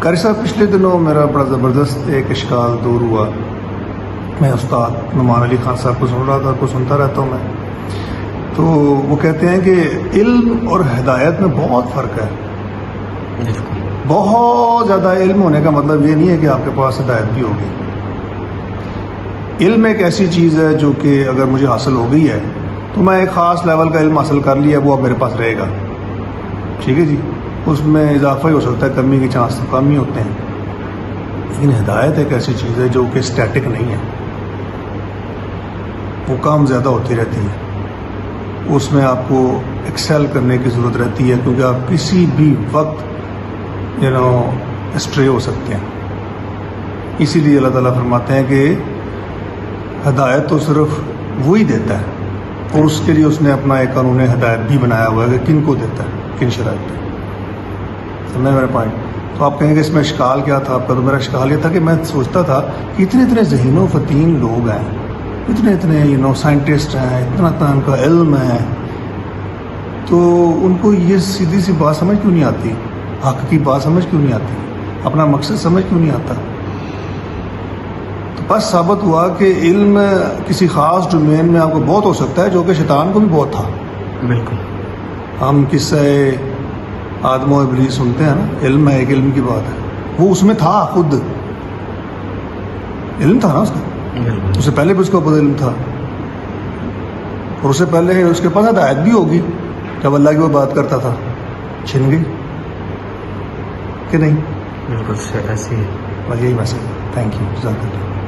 قاری صاحب پچھلے دنوں میرا بڑا زبردست ایک اشکال دور ہوا. میں استاد نعمان علی خان صاحب کو سن رہا تھا, کو سنتا رہتا ہوں میں. تو وہ کہتے ہیں کہ علم اور ہدایت میں بہت فرق ہے. بہت زیادہ علم ہونے کا مطلب یہ نہیں ہے کہ آپ کے پاس ہدایت بھی ہوگی. علم ایک ایسی چیز ہے جو کہ اگر مجھے حاصل ہو گئی ہے تو میں ایک خاص لیول کا علم حاصل کر لیا, وہ اب میرے پاس رہے گا. ٹھیک ہے جی, اس میں اضافہ ہی ہو سکتا ہے, کمی کے چانس تو کم ہی ہوتے ہیں. لیکن ہدایت ایک ایسی چیز ہے جو کہ اسٹیٹک نہیں ہے, وہ کام زیادہ ہوتی رہتی ہے. اس میں آپ کو ایکسیل کرنے کی ضرورت رہتی ہے, کیونکہ آپ کسی بھی وقت اسٹرے ہو سکتے ہیں. اسی لیے اللہ تعالیٰ فرماتے ہیں کہ ہدایت تو صرف وہی دیتا ہے, اور اس کے لیے اس نے اپنا ایک قانون ہدایت بھی بنایا ہوا ہے کہ کن کو دیتا ہے, کن شرائط پہ. سمجھے میرا پوائنٹ؟ تو آپ کہیں گے اس میں اشکال کیا تھا آپ کا. تو میرا اشکال یہ تھا کہ میں سوچتا تھا کہ اتنے ذہین و فتین لوگ ہیں, اتنے سائنٹسٹ ہیں, اتنا ان کا علم ہے, تو ان کو یہ سیدھی سی بات سمجھ کیوں نہیں آتی, حق کی بات سمجھ کیوں نہیں آتی, اپنا مقصد سمجھ کیوں نہیں آتا. تو بس ثابت ہوا کہ علم کسی خاص ڈومین میں آپ کو بہت ہو سکتا ہے, جو کہ شیطان کو بھی بہت تھا. بالکل. ہم قصہ آدم و ابلیس سنتے ہیں نا, علم ہے, ایک علم کی بات ہے, وہ اس میں تھا, خود علم تھا نا اس کا. اس سے پہلے بھی اس کو خود علم تھا, اور اس سے پہلے اس کے پاس ہدایت بھی ہوگی. جب اللہ کی وہ بات کرتا تھا چھن گئی کہ نہیں؟ بالکل ایسی ہے. بس یہی مسئلہ. تھینک یو, جزاک اللہ.